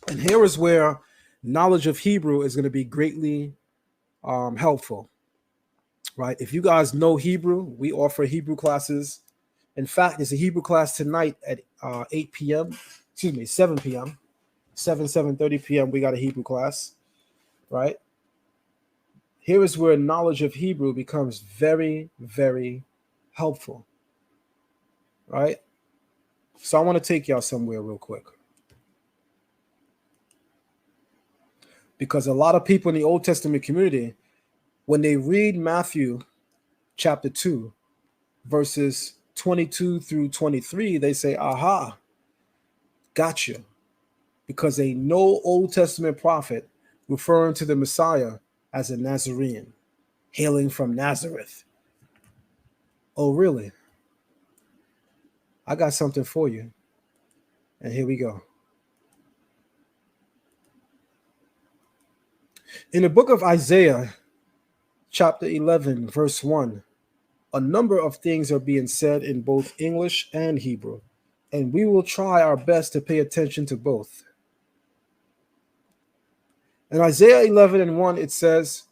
And here is where knowledge of Hebrew is going to be greatly helpful, right? If you guys know Hebrew, we offer Hebrew classes. In fact, there's a Hebrew class tonight at 8 p.m. Excuse me, 7 p.m. 7:30 p.m. We got a Hebrew class, right? Here is where knowledge of Hebrew becomes very, very helpful, right? So I want to take y'all somewhere real quick because a lot of people in the Old Testament community, when they read Matthew chapter 2, verses 22 through 23, they say, aha, gotcha. Because they know Old Testament prophet referring to the Messiah as a Nazarene, hailing from Nazareth. Oh, really? I got something for you. And here we go. In the book of Isaiah, chapter 11, verse 1, a number of things are being said in both English and Hebrew, and we will try our best to pay attention to both. In Isaiah 11 and 1, it says,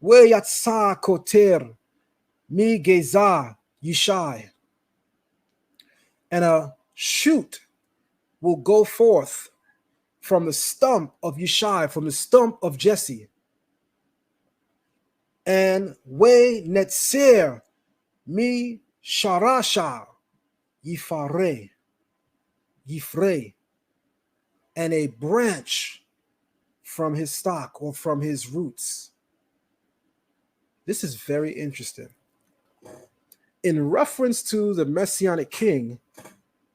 We yatsa koter mi geza yishai, and a shoot will go forth from the stump of Yishai, from the stump of Jesse. And we netzer mi sharasha yifare, yifre, and a branch from his stock or from his roots. This is very interesting. In reference to the Messianic king,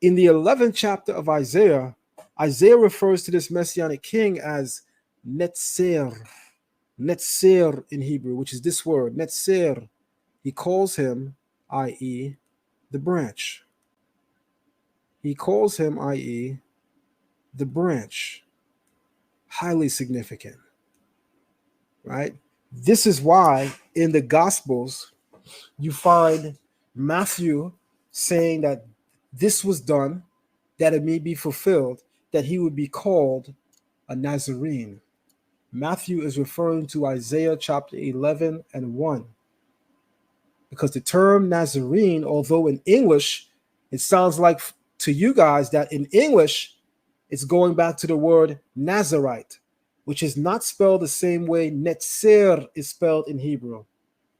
in the 11th chapter of Isaiah, Isaiah refers to this Messianic king as Netzer. Netzer in Hebrew, which is this word, Netzer. He calls him, i.e., the branch. He calls him, i.e., the branch. Highly significant, right? This is why in the Gospels you find Matthew saying that this was done, that it may be fulfilled, that he would be called a Nazarene. Matthew is referring to Isaiah chapter 11 and 1. Because the term Nazarene, although in English, it sounds like to you guys that in English, it's going back to the word Nazarite, which is not spelled the same way Netzer is spelled in Hebrew.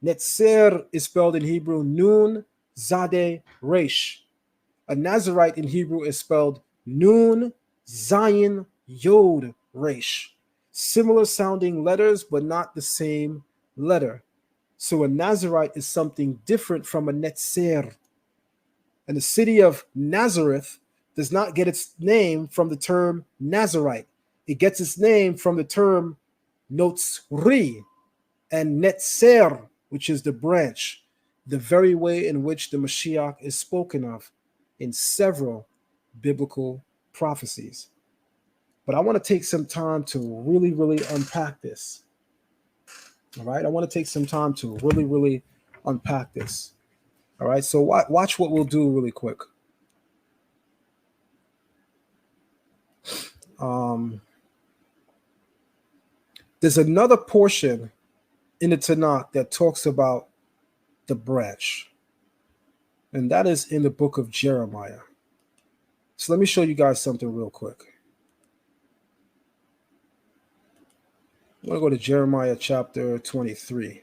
Netzer is spelled in Hebrew Nun Zadeh Resh. A Nazarite in Hebrew is spelled Nun Zayin Yod Resh. Similar sounding letters, but not the same letter. So a Nazarite is something different from a Netzer. And the city of Nazareth does not get its name from the term Nazarite. It gets its name from the term Notzri and Netzer, which is the branch, the very way in which the Mashiach is spoken of in several biblical prophecies. But I want to take some time to really, really unpack this. All right, I want to take some time to really, really unpack this. All right, so watch what we'll do really quick. There's another portion in the Tanakh that talks about the branch, and that is in the book of Jeremiah. So let me show you guys something real quick. I'm going to go to Jeremiah chapter 23.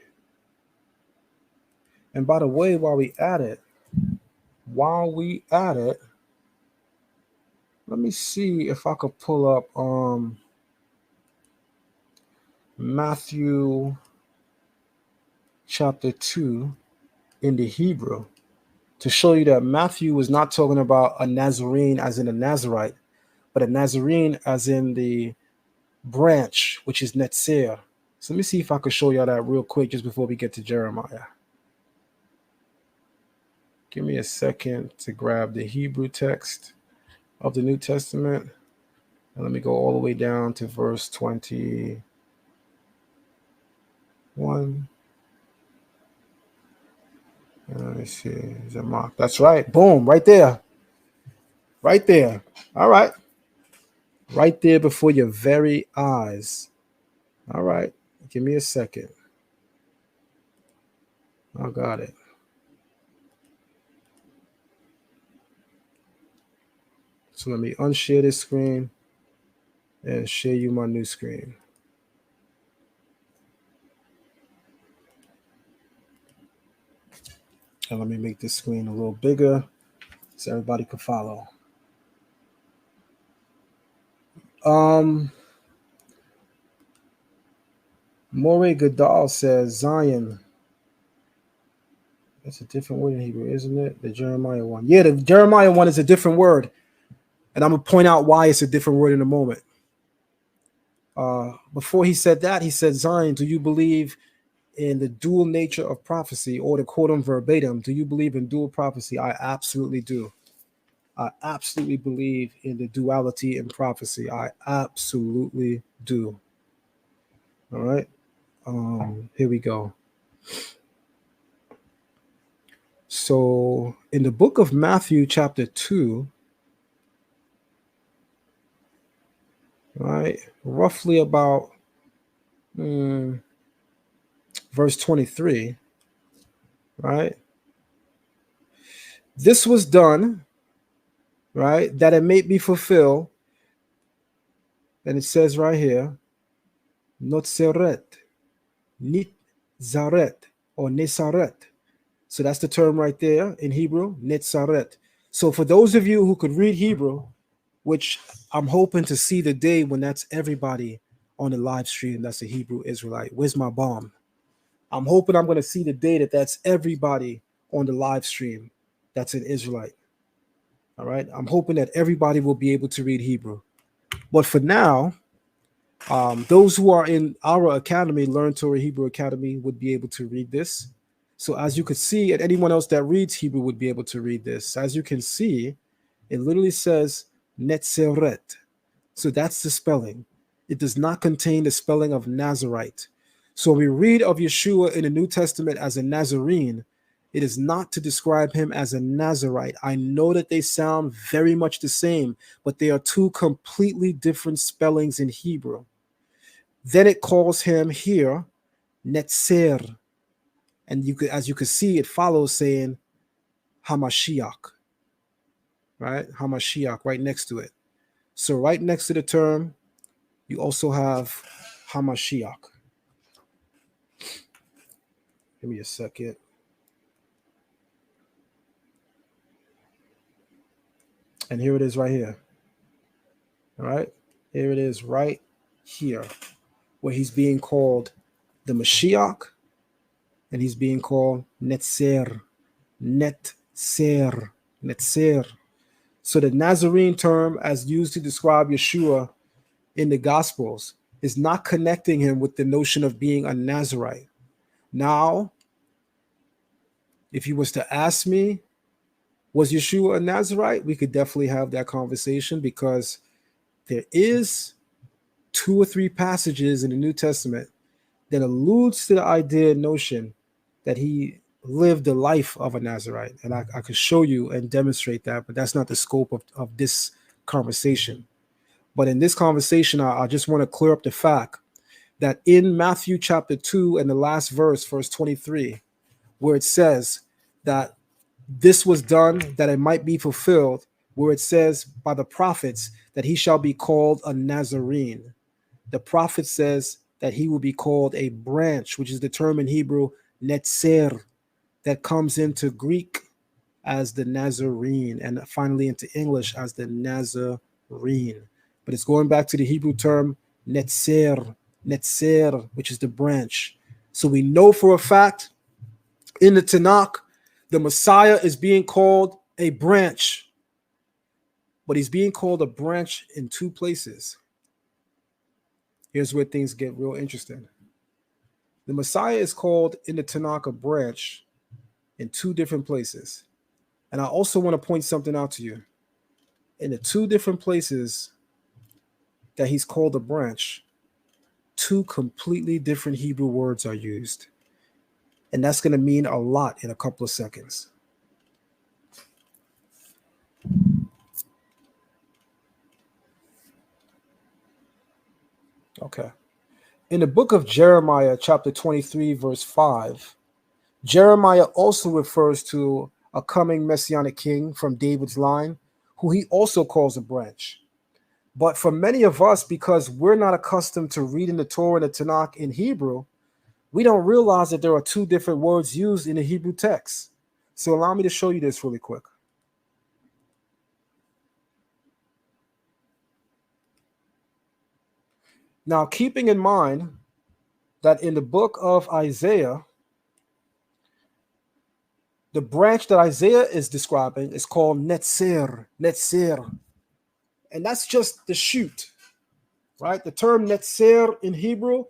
And by the way, while we at it, let me see if I could pull up Matthew chapter 2 in the Hebrew to show you that Matthew was not talking about a Nazarene as in a Nazarite, but a Nazarene as in the branch, which is Netzer. So let me see if I could show y'all that real quick just before we get to Jeremiah. Give me a second to grab the Hebrew text of the New Testament. And let me go all the way down to verse 21. Let me see. Is it marked? That's right. Boom, right there. Right there. All right. right there before your very eyes. All right, give me a second. I got it. So let me unshare this screen and share you my new screen. And let me make this screen a little bigger so everybody can follow. Morey Goodall says Zion. That's a different word in Hebrew, isn't it? The Jeremiah one. Yeah, the Jeremiah one is a different word. And I'm going to point out why it's a different word in a moment. Before he said that, he said, Zion, do you believe in the dual nature of prophecy, or to quote him verbatim, do you believe in dual prophecy? I absolutely do. I absolutely believe in the duality in prophecy. I absolutely do. All right. Here we go. So in the book of Matthew, chapter 2, right, roughly about verse 23, right? This was done, right, that it may be fulfilled. And it says right here, Notzeret, Nitzaret, or Nesaret. So that's the term right there in Hebrew, Netzaret. So for those of you who could read Hebrew, which I'm hoping to see the day when that's everybody on the live stream that's a Hebrew Israelite. Where's my bomb? I'm hoping I'm going to see the day that that's everybody on the live stream that's an Israelite. All right. I'm hoping that everybody will be able to read Hebrew. But for now, those who are in our academy, Learn Torah Hebrew Academy, would be able to read this. So as you could see, and anyone else that reads Hebrew would be able to read this. As you can see, it literally says Netzeret. So that's the spelling. It does not contain the spelling of Nazarite. So when we read of Yeshua in the New Testament as a Nazarene, it is not to describe him as a Nazarite. I know that they sound very much the same, but they are two completely different spellings in Hebrew. Then it calls him here Netzer. And you could, as you can see, it follows saying Hamashiach, right? Hamashiach right next to it. So right next to the term, you also have Hamashiach. Give me a second. And here it is right here. All right. Here it is right here, where he's being called the Mashiach, and he's being called Netzer. Netzer. Netzer. So the Nazarene term, as used to describe Yeshua in the Gospels, is not connecting him with the notion of being a Nazarite. Now, if you was to ask me, was Yeshua a Nazarite? We could definitely have that conversation, because there is 2 or 3 passages in the New Testament that alludes to the idea and notion that he lived the life of a Nazarite. And I could show you and demonstrate that, but that's not the scope of this conversation. But in this conversation, I just want to clear up the fact that in Matthew chapter 2 and the last verse, verse 23, where it says that this was done that it might be fulfilled, where it says by the prophets that he shall be called a Nazarene. The prophet says that he will be called a branch, which is the term in Hebrew, netzer, that comes into Greek as the Nazarene, and finally into English as the Nazarene. But it's going back to the Hebrew term netzer, netzer, which is the branch. So we know for a fact in the Tanakh, the Messiah is being called a branch, but he's being called a branch in 2 places. Here's where things get real interesting. The Messiah is called in the Tanakh a branch in 2 different places. And I also want to point something out to you. In the 2 different places that he's called a branch, 2 completely different Hebrew words are used. And that's going to mean a lot in a couple of seconds. Okay. In the book of Jeremiah, chapter 23, verse 5, Jeremiah also refers to a coming messianic king from David's line, who he also calls a branch. But for many of us, because we're not accustomed to reading the Torah and the Tanakh in Hebrew, we don't realize that there are two different words used in the Hebrew text. So allow me to show you this really quick. Now, keeping in mind that in the book of Isaiah, the branch that Isaiah is describing is called Netzer, Netzer. And that's just the shoot, right? The term Netzer in Hebrew,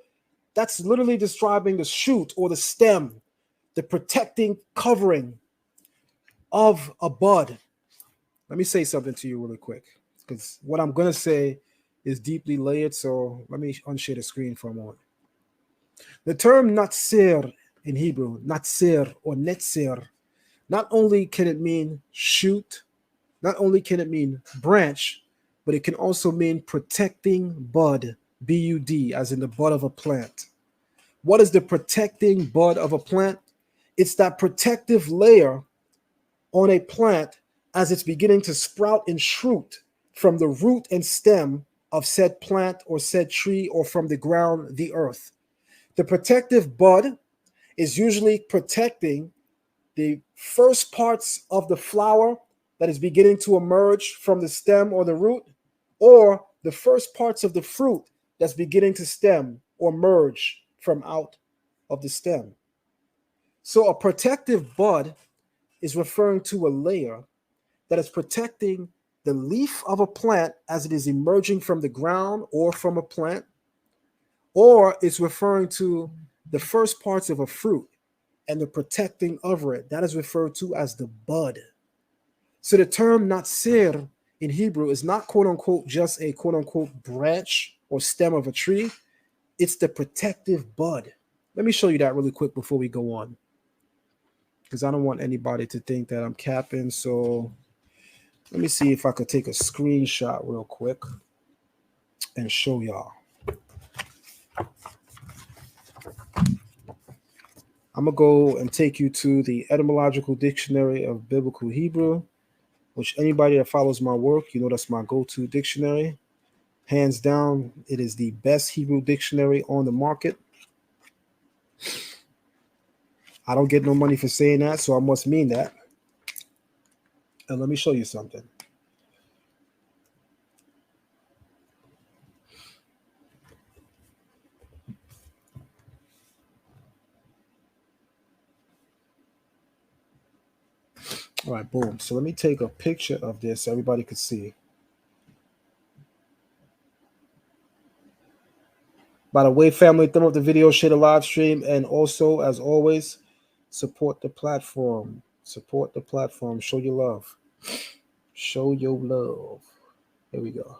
that's literally describing the shoot or the stem, the protecting covering of a bud. Let me say something to you really quick, because what I'm going to say is deeply layered. So let me unshare the screen for a moment. The term Natsir in Hebrew, Natsir or Netzir, not only can it mean shoot, not only can it mean branch, but it can also mean protecting bud, B-U-D, as in the bud of a plant. What is the protecting bud of a plant? It's that protective layer on a plant as it's beginning to sprout and shoot from the root and stem of said plant or said tree, or from the ground, the earth. The protective bud is usually protecting the first parts of the flower that is beginning to emerge from the stem or the root, or the first parts of the fruit that's beginning to stem or merge from out of the stem. So a protective bud is referring to a layer that is protecting the leaf of a plant as it is emerging from the ground or from a plant, or it's referring to the first parts of a fruit and the protecting over it. That is referred to as the bud. So the term natsir in Hebrew is not quote unquote just a quote unquote branch or stem of a tree. It's the protective bud. Let me show you that really quick before we go on, because I don't want anybody to think that I'm capping. So let me see if I could take a screenshot real quick and show y'all. I'm going to go and take you to the Etymological Dictionary of Biblical Hebrew, which anybody that follows my work, you know that's my go-to dictionary. Hands down, it is the best Hebrew dictionary on the market. I don't get no money for saying that, so I must mean that. And let me show you something. All right, boom. So let me take a picture of this so everybody could see. By the way, family, thumb up the video, share the live stream, and also, as always, support the platform. Support the platform. Show your love. Show your love. Here we go.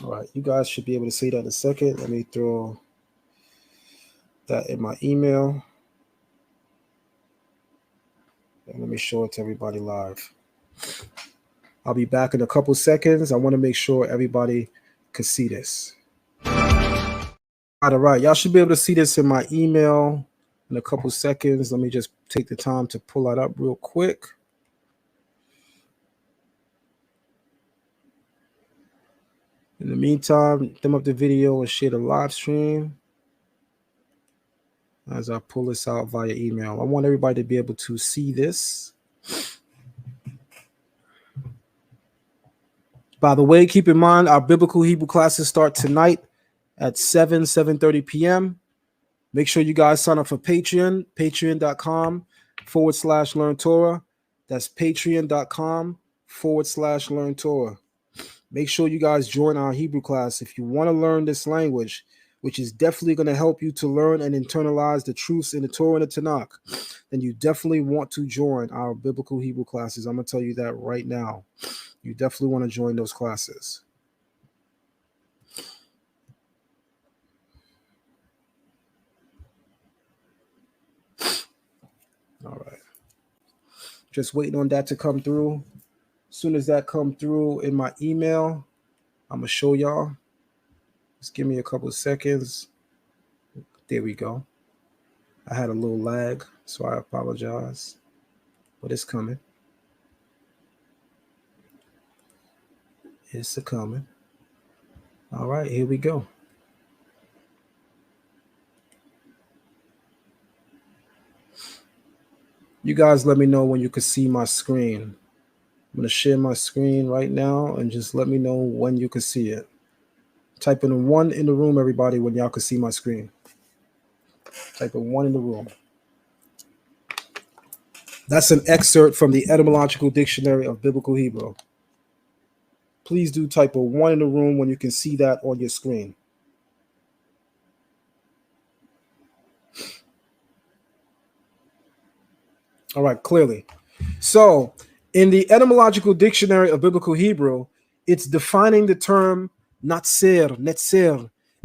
All right, you guys should be able to see that in a second. Let me throw that in my email. And let me show it to everybody live. I'll be back in a couple seconds. I want to make sure everybody could see this. All right. Y'all should be able to see this in my email in a couple seconds. Let me just take the time to pull that up real quick. In the meantime, thumb up the video and share the live stream as I pull this out via email. I want everybody to be able to see this. By the way, keep in mind our biblical Hebrew classes start tonight at 7:30 p.m. Make sure you guys sign up for Patreon, patreon.com/learn Torah. That's patreon.com/learn Torah. Make sure you guys join our Hebrew class if you want to learn this language, which is definitely going to help you to learn and internalize the truths in the Torah and the Tanakh. Then you definitely want to join our biblical Hebrew classes. I'm going to tell you that right now. You definitely want to join those classes. All right. Just waiting on that to come through soon as that come through in my email, I'm going to show y'all. Just give me a couple of seconds. There we go. I had a little lag, so I apologize. But it's coming. It's coming. All right, here we go. You guys let me know when you can see my screen. I'm going to share my screen right now and just let me know when you can see it. Type in a 1 in the room, everybody, when y'all can see my screen. Type in 1 in the room. That's an excerpt from the Etymological Dictionary of Biblical Hebrew. Please do type a 1 in the room when you can see that on your screen. All right, clearly. So, in the Etymological Dictionary of Biblical Hebrew, it's defining the term netzer.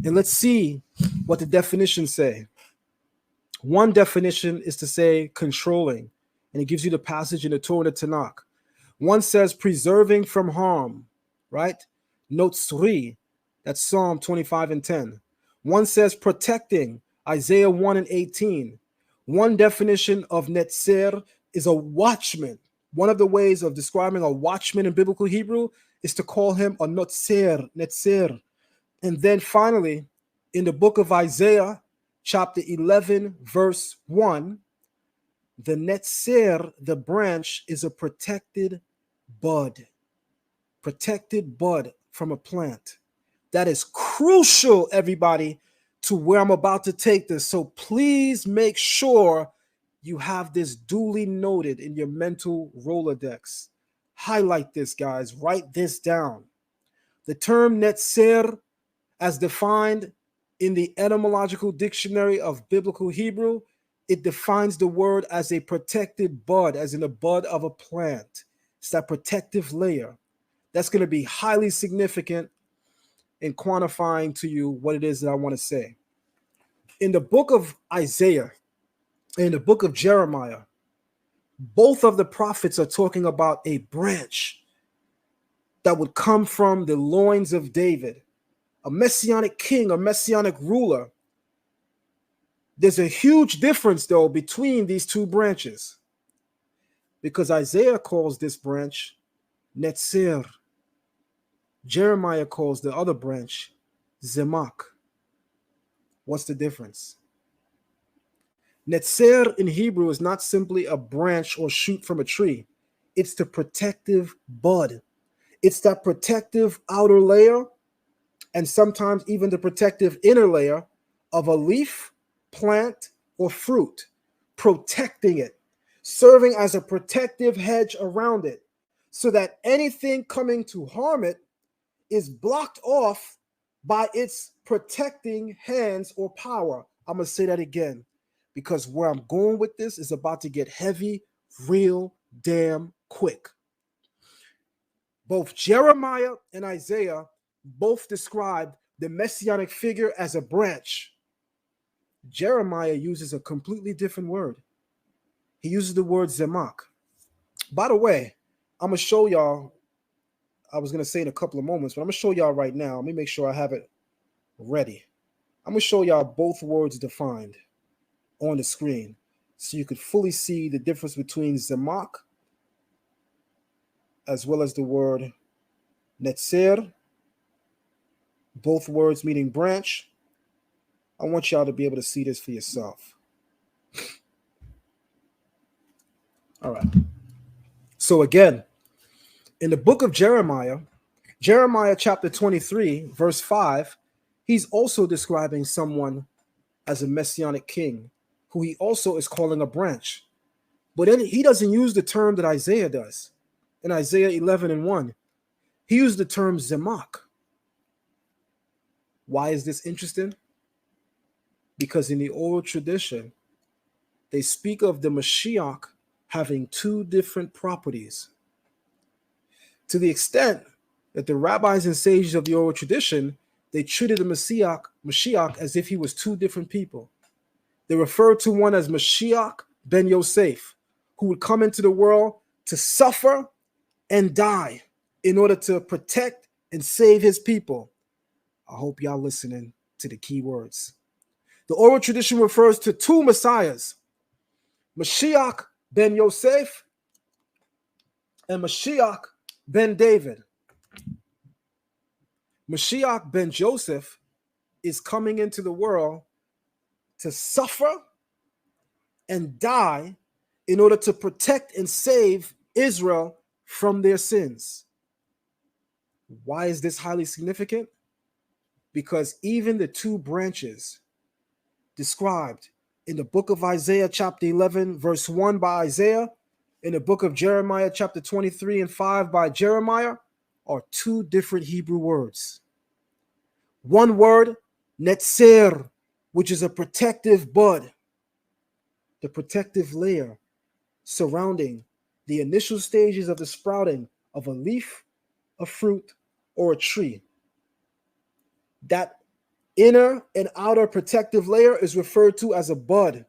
And let's see what the definitions say. One definition is to say controlling, and it gives you the passage in the Torah and the Tanakh. One says preserving from harm, right? Notzri, that's Psalm 25 and 10. One says protecting, Isaiah 1 and 18. One definition of netzer is a watchman. One of the ways of describing a watchman in biblical Hebrew is to call him a netzer. And then finally, in the book of Isaiah, chapter 11, verse 1, the netzer, the branch, is a protected bud from a plant. That is crucial, everybody, to where I'm about to take this. So please make sure you have this duly noted in your mental Rolodex. Highlight this, guys. Write this down. The term netzer, as defined in the Etymological Dictionary of Biblical Hebrew, it defines the word as a protected bud, as in a bud of a plant. It's that protective layer. That's going to be highly significant in quantifying to you what it is that I want to say. In the book of Isaiah, in the book of Jeremiah, both of the prophets are talking about a branch that would come from the loins of David, a messianic king, a messianic ruler. There's a huge difference, though, between these two branches, because Isaiah calls this branch netzer. Jeremiah calls the other branch zemak. What's the difference? Netzer in Hebrew is not simply a branch or shoot from a tree. It's the protective bud. It's that protective outer layer, and sometimes even the protective inner layer of a leaf, plant, or fruit, protecting it, serving as a protective hedge around it, so that anything coming to harm it is blocked off by its protecting hands or power. I'm going to say that again, because where I'm going with this is about to get heavy real damn quick. Both Jeremiah and Isaiah both describe the messianic figure as a branch. Jeremiah uses a completely different word. He uses the word zemak. By the way, I'm going to show y'all, I was going to say in a couple of moments, but I'm going to show y'all right now. Let me make sure I have it ready. I'm going to show y'all both words defined on the screen so you could fully see the difference between zemak as well as the word netzer, both words meaning branch. I want y'all to be able to see this for yourself. All right. So again, in the book of Jeremiah, Jeremiah chapter 23, verse 5, he's also describing someone as a messianic king who he also is calling a branch. But then he doesn't use the term that Isaiah does. In Isaiah 11 and 1, he used the term zemak. Why is this interesting? Because in the oral tradition, they speak of the Mashiach having two different properties. To the extent that the rabbis and sages of the oral tradition, they treated the Mashiach as if he was two different people. They referred to one as Mashiach ben Yosef, who would come into the world to suffer and die in order to protect and save his people. I hope y'all listening to the key words. The oral tradition refers to two messiahs, Mashiach ben Yosef and Mashiach ben David. Mashiach ben Joseph is coming into the world to suffer and die in order to protect and save Israel from their sins. Why is this highly significant? Because even the two branches described in the book of Isaiah chapter 11 verse 1 by Isaiah, in the book of Jeremiah chapter 23 and 5 by Jeremiah, are two different Hebrew words. One word, netzer, which is a protective bud, the protective layer surrounding the initial stages of the sprouting of a leaf, a fruit, or a tree. That inner and outer protective layer is referred to as a bud.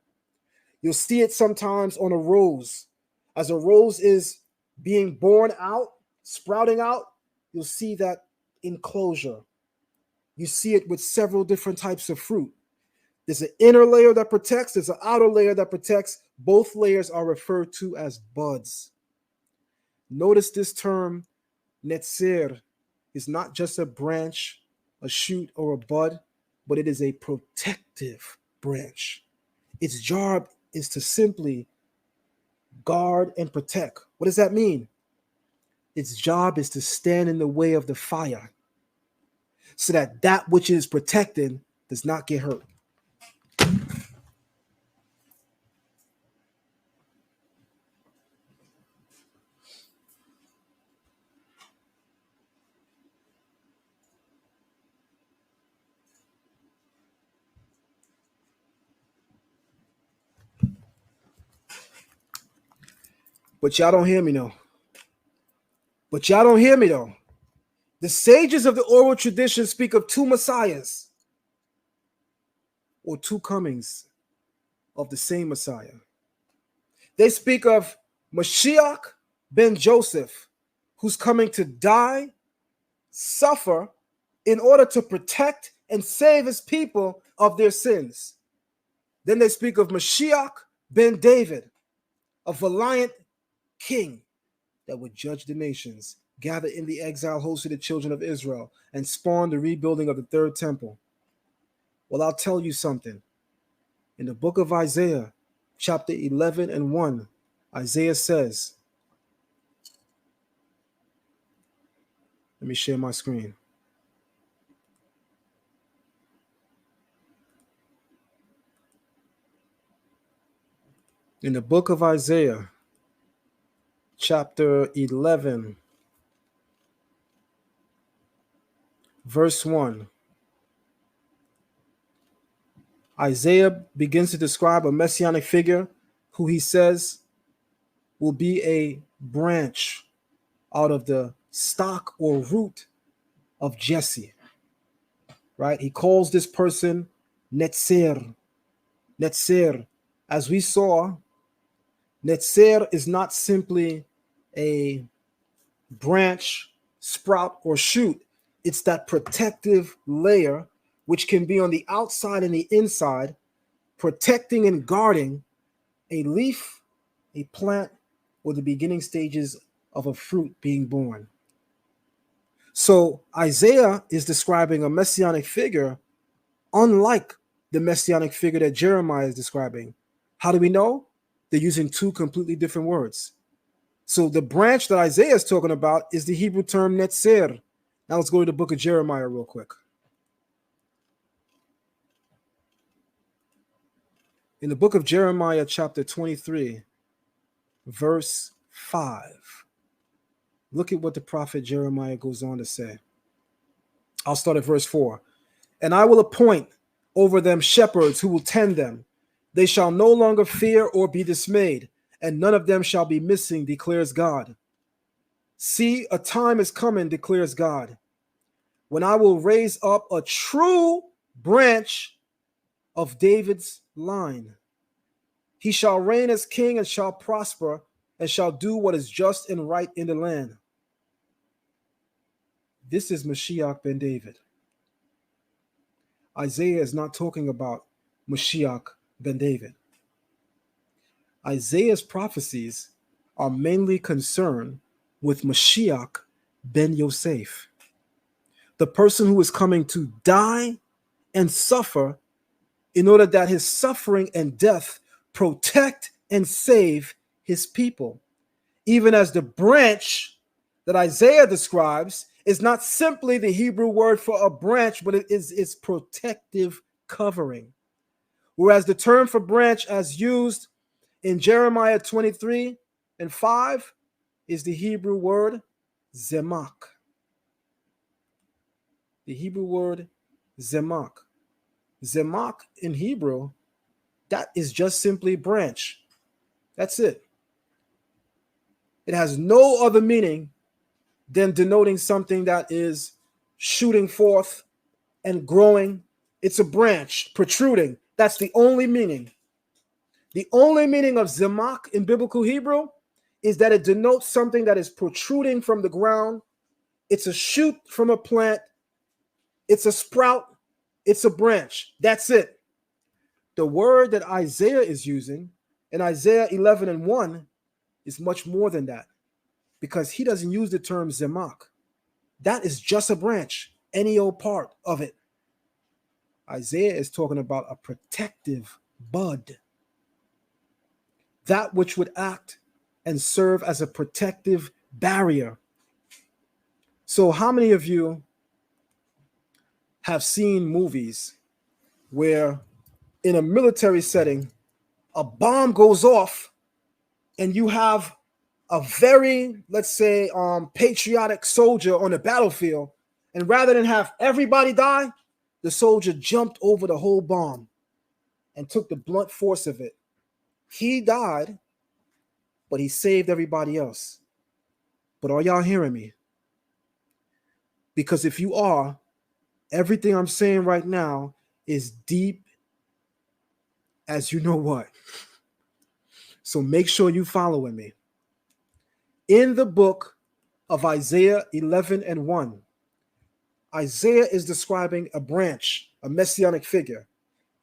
You'll see it sometimes on a rose. As a rose is being born out, sprouting out, you'll see that enclosure. You see it with several different types of fruit. There's an inner layer that protects, there's an outer layer that protects. Both layers are referred to as buds. Notice this term, netzer, is not just a branch, a shoot, or a bud, but it is a protective branch. Its job is to simply guard and protect. What does that mean? Its job is to stand in the way of the fire so that that which is protected does not get hurt. But y'all don't hear me though. The sages of the oral tradition speak of two messiahs or two comings of the same Messiah. They speak of Mashiach ben Joseph, who's coming to die, suffer, in order to protect and save his people of their sins. Then they speak of Mashiach ben David, a valiant king that would judge the nations, gather in the exile host of the children of Israel, and spawn the rebuilding of the third temple. Well, I'll tell you something. In the book of Isaiah, chapter 11 and 1, Isaiah says, let me share my screen. In the book of Isaiah, chapter 11, verse 1, Isaiah begins to describe a messianic figure who he says will be a branch out of the stock or root of Jesse, right? He calls this person Netzer. Netzer, as we saw, Netzer is not simply a branch, sprout, or shoot. It's that protective layer, which can be on the outside and the inside, protecting and guarding a leaf, a plant, or the beginning stages of a fruit being born. So Isaiah is describing a messianic figure unlike the messianic figure that Jeremiah is describing. How do we know? They're using two completely different words. So the branch that Isaiah is talking about is the Hebrew term netzer. Now let's go to the book of Jeremiah real quick. In the book of Jeremiah, chapter 23, verse 5, look at what the prophet Jeremiah goes on to say. I'll start at verse 4. And I will appoint over them shepherds who will tend them. They shall no longer fear or be dismayed, and none of them shall be missing, declares God. See, a time is coming, declares God, when I will raise up a true branch of David's line. He shall reign as king and shall prosper and shall do what is just and right in the land. This is Mashiach ben David. Isaiah is not talking about Mashiach ben David. Isaiah's prophecies are mainly concerned with Mashiach ben Yosef, the person who is coming to die and suffer in order that his suffering and death protect and save his people. Even as the branch that Isaiah describes is not simply the Hebrew word for a branch, but it is its protective covering. Whereas the term for branch as used in Jeremiah 23:5 is the Hebrew word zemak. The Hebrew word zemak. Zemak in Hebrew, that is just simply branch. That's it. It has no other meaning than denoting something that is shooting forth and growing. It's a branch protruding. That's the only meaning. The only meaning of zemak in biblical Hebrew is that it denotes something that is protruding from the ground. It's a shoot from a plant. It's a sprout. It's a branch. That's it. The word that Isaiah is using in Isaiah 11:1 is much more than that, because he doesn't use the term zemak. That is just a branch, any old part of it. Isaiah is talking about a protective bud, that which would act and serve as a protective barrier. So how many of you have seen movies where in a military setting, a bomb goes off and you have a very, let's say, patriotic soldier on the battlefield, and rather than have everybody die, the soldier jumped over the whole bomb and took the blunt force of it. He died, but he saved everybody else. But are y'all hearing me? Because if you are, everything I'm saying right now is deep as you know what. So make sure you're following me. In the book of Isaiah 11:1, Isaiah is describing a branch, a messianic figure.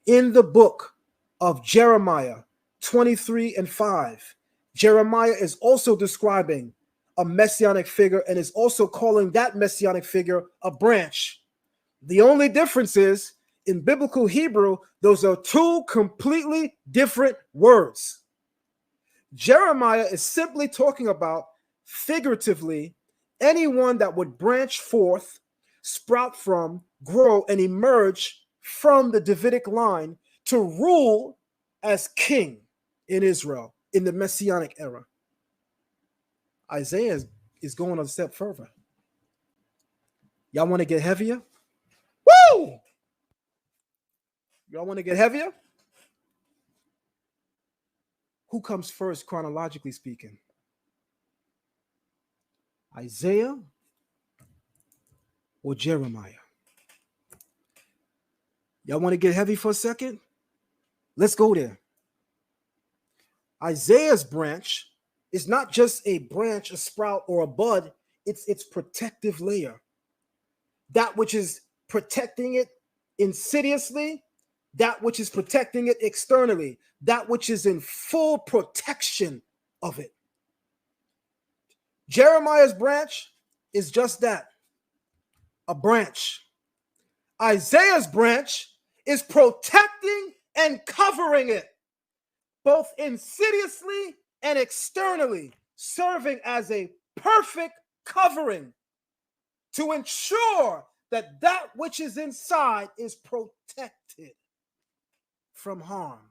In the book of Jeremiah 23:5, Jeremiah is also describing a messianic figure and is also calling that messianic figure a branch. The only difference is in biblical Hebrew, those are two completely different words. Jeremiah is simply talking about, figuratively, anyone that would branch forth, sprout from, grow, and emerge from the Davidic line to rule as king in Israel in the Messianic era. Isaiah is going a step further. Y'all want to get heavier? Woo! Y'all want to get heavier? Who comes first chronologically speaking? Isaiah or Jeremiah? Y'all want to get heavy for a second? Let's go there. Isaiah's branch is not just a branch, a sprout, or a bud. It's its protective layer. That which is protecting it insidiously, that which is protecting it externally, that which is in full protection of it. Jeremiah's branch is just that, a branch. Isaiah's branch is protecting and covering it, both insidiously and externally, serving as a perfect covering to ensure that that which is inside is protected from harm,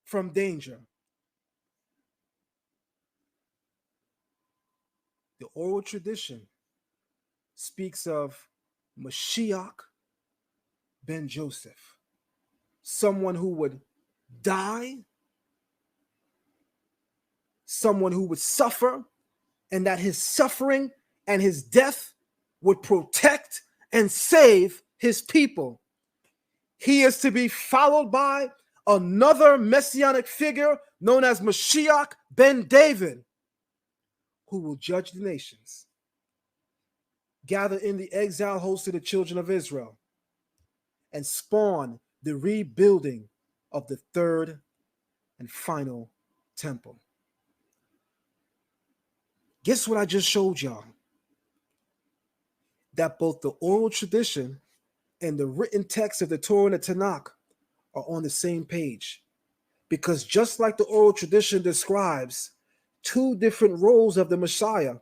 from danger. The oral tradition speaks of Mashiach ben Joseph, someone who would die, someone who would suffer, and that his suffering and his death would protect and save his people. He is to be followed by another messianic figure known as Mashiach ben David, who will judge the nations. gather in the exile host of the children of Israel, and spawn the rebuilding of the third and final temple. Guess what I just showed y'all? That both the oral tradition and the written text of the Torah and the Tanakh are on the same page. Because just like the oral tradition describes two different roles of the Messiah,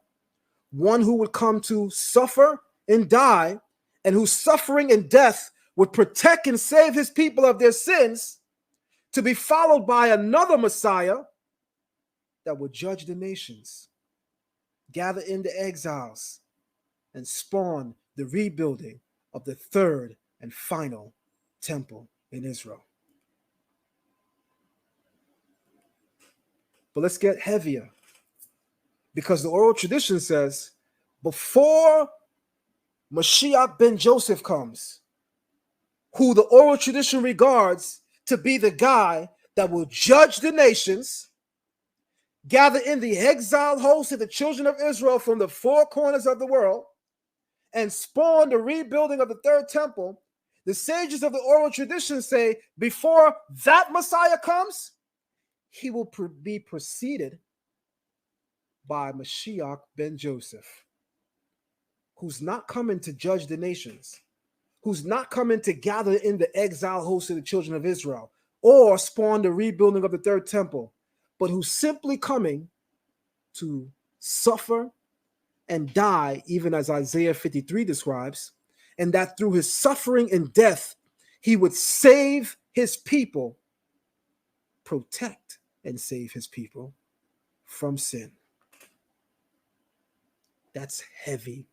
one who would come to suffer and die, and whose suffering and death would protect and save his people of their sins, to be followed by another Messiah that would judge the nations, gather in the exiles, and spawn the rebuilding of the third and final temple in Israel. But let's get heavier, because the oral tradition says before Mashiach ben Joseph comes, who the oral tradition regards to be the guy that will judge the nations, gather in the exiled host of the children of Israel from the four corners of the world, and spawn the rebuilding of the third temple, the sages of the oral tradition say before that Messiah comes, he will be preceded by Mashiach ben Joseph, who's not coming to judge the nations, who's not coming to gather in the exile host of the children of Israel or spawn the rebuilding of the third temple, but who's simply coming to suffer and die, even as Isaiah 53 describes, and that through his suffering and death, he would save his people, protect and save his people from sin. That's heavy